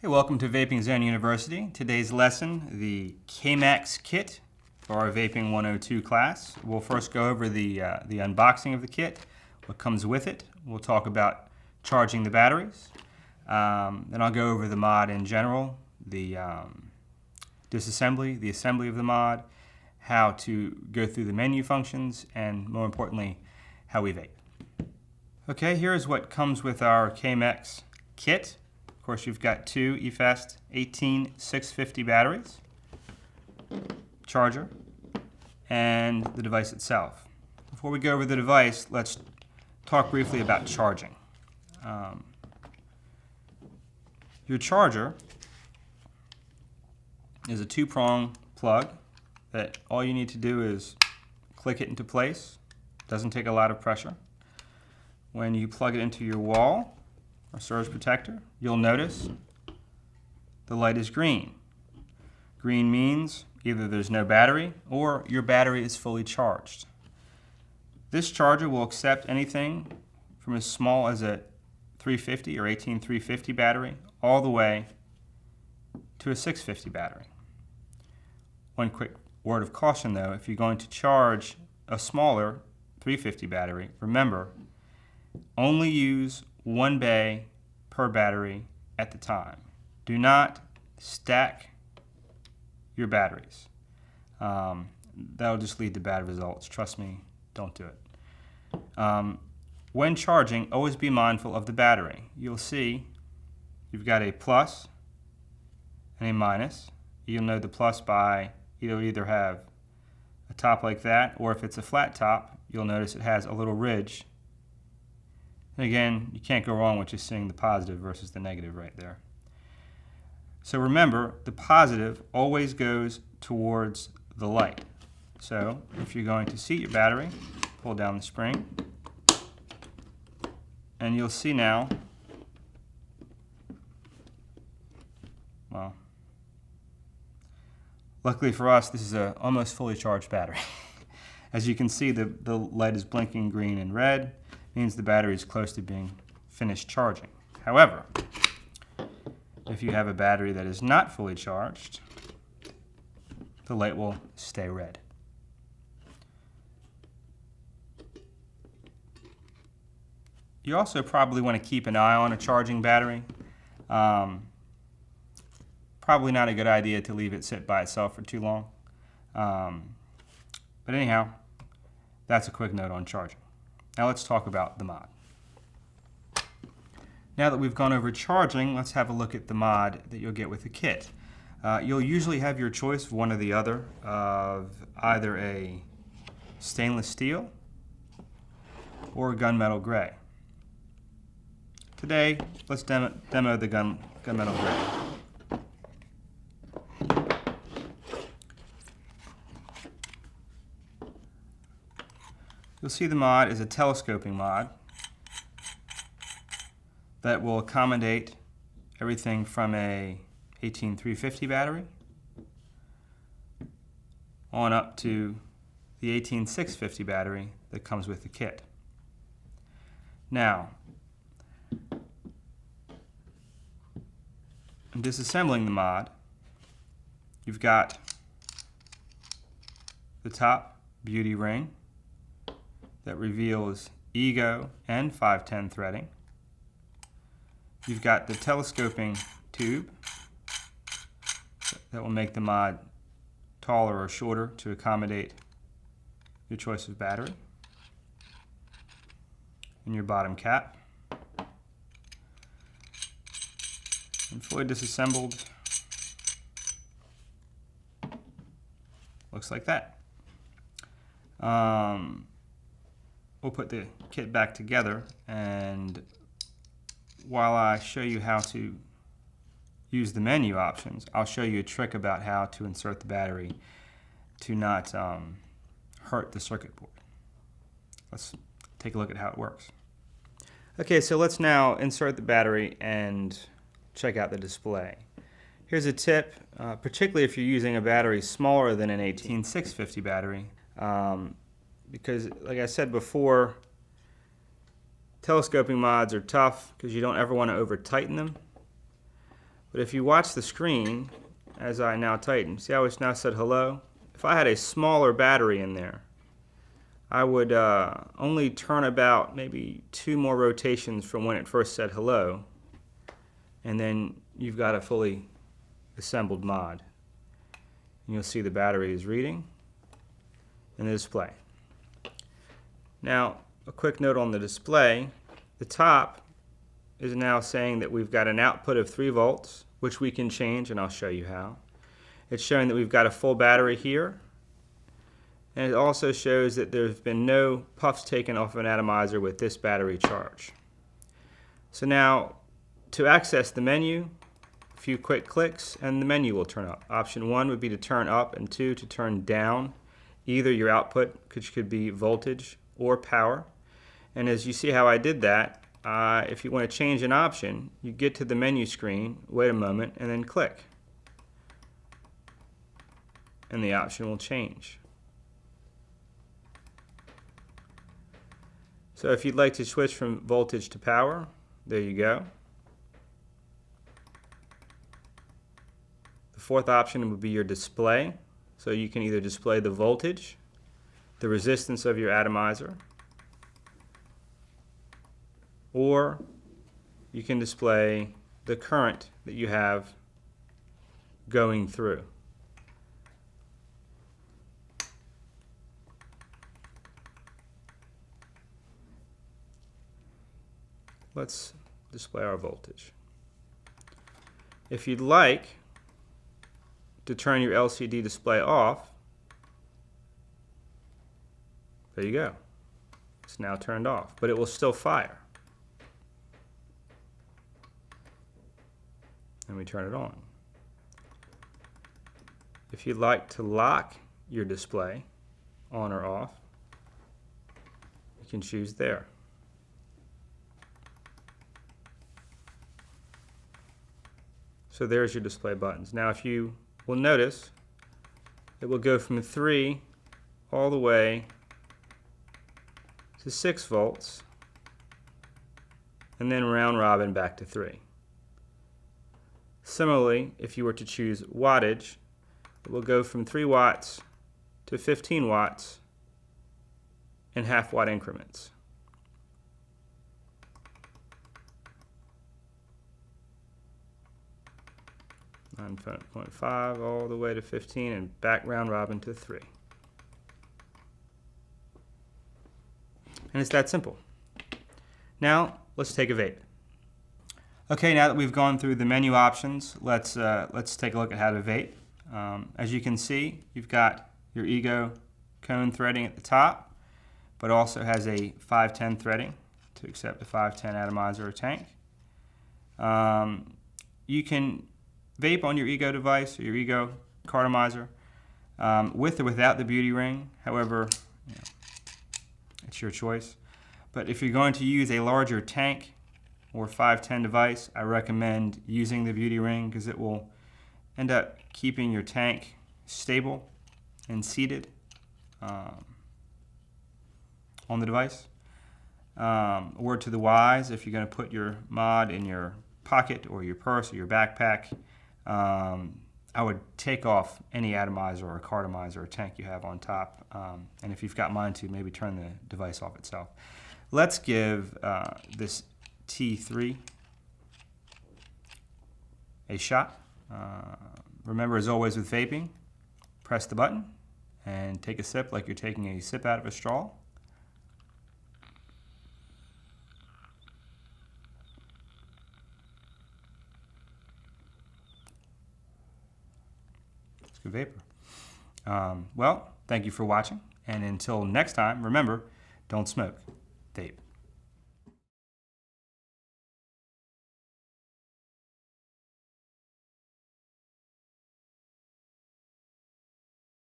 Hey, welcome to Vaping Zone University. Today's lesson, the Kmax kit for our Vaping 102 class. We'll first go over the unboxing of the kit, what comes with it. We'll talk about charging the batteries. Then I'll go over the mod in general, the disassembly, the assembly of the mod, how to go through the menu functions, and more importantly, how we vape. Okay, here's what comes with our Kmax kit. Of course, you've got two eFast 18650 batteries, charger, and the device itself. Before we go over the device, let's talk briefly about charging. Your charger is a two-prong plug that all you need to do is click it into place. Doesn't take a lot of pressure. When you plug it into your wall or surge protector, you'll notice the light is green. Green means either there's no battery or your battery is fully charged. This charger will accept anything from as small as a 350 or 18350 battery all the way to a 650 battery. One quick word of caution though, if you're going to charge a smaller 350 battery, remember, only use one bay per battery at the time. Do not stack your batteries. That'll just lead to bad results. Trust me, don't do it. When charging, always be mindful of the battery. You'll see you've got a plus and a minus. You'll know the plus by it'll either have a top like that, or if it's a flat top, you'll notice it has a little ridge. And again, you can't go wrong with just seeing the positive versus the negative right there. So remember, the positive always goes towards the light. So if you're going to seat your battery, pull down the spring, and you'll see now, well, luckily for us, this is an almost fully charged battery. As you can see, the light is blinking green and red. Means the battery is close to being finished charging. However, if you have a battery that is not fully charged, the light will stay red. You also probably want to keep an eye on a charging battery. Probably not a good idea to leave it sit by itself for too long. But anyhow, that's a quick note on charging. Now let's talk about the mod. Now that we've gone over charging, let's have a look at the mod that you'll get with the kit. You'll usually have your choice of one or the other of either a stainless steel or a gunmetal gray. Today, let's demo the gunmetal gray. You'll see the mod is a telescoping mod that will accommodate everything from a 18350 battery on up to the 18650 battery that comes with the kit. Now, in disassembling the mod, you've got the top beauty ring that reveals EGO and 510 threading. You've got the telescoping tube that will make the mod taller or shorter to accommodate your choice of battery. And your bottom cap. And fully disassembled, looks like that. We'll put the kit back together, and while I show you how to use the menu options, I'll show you a trick about how to insert the battery to not hurt the circuit board. Let's take a look at how it works. Okay, so let's now insert the battery and check out the display. Here's a tip, particularly if you're using a battery smaller than an 18650 battery. Because, like I said before, telescoping mods are tough because you don't ever want to over tighten them. But if you watch the screen as I now tighten, see how it's now said hello? If I had a smaller battery in there, I would only turn about maybe 2 more rotations from when it first said hello, and then you've got a fully assembled mod. And you'll see the battery is reading and the display. Now, a quick note on the display. The top is now saying that we've got an output of 3 volts, which we can change, and I'll show you how. It's showing that we've got a full battery here, and it also shows that there's been no puffs taken off of an atomizer with this battery charge. So now, to access the menu, a few quick clicks and the menu will turn up. Option 1 would be to turn up, and 2 to turn down either your output, which could be voltage or power. And as you see how I did that, if you want to change an option, you get to the menu screen, wait a moment, and then click. And the option will change. So if you'd like to switch from voltage to power, there you go. The 4th option would be your display. So you can either display the voltage, the resistance of your atomizer, or you can display the current that you have going through. Let's display our voltage. If you'd like to turn your LCD display off, there you go. It's now turned off, but it will still fire. And we turn it on. If you'd like to lock your display on or off, you can choose there. So there's your display buttons. Now if you will notice, it will go from 3 all the way to 6 volts, and then round robin back to 3. Similarly, if you were to choose wattage, it will go from 3 watts to 15 watts in half-watt increments. .5 all the way to 15 and back round robin to 3. And it's that simple. Now let's take a vape. Okay, now that we've gone through the menu options, let's take a look at how to vape. As you can see, you've got your Ego cone threading at the top, but also has a 510 threading to accept the 510 atomizer or tank. You can vape on your Ego device or your Ego cartomizer with or without the beauty ring. However, it's your choice. But if you're going to use a larger tank or 510 device, I recommend using the beauty ring because it will end up keeping your tank stable and seated on the device. Word to the wise, if you're going to put your mod in your pocket or your purse or your backpack, I would take off any atomizer or cartomizer or tank you have on top, and if you've got mine to, maybe turn the device off itself. Let's give this T3 a shot. Remember, as always with vaping, press the button and take a sip like you're taking a sip out of a straw. It's good vapor. Well, thank you for watching, and until next time, remember, don't smoke, vape.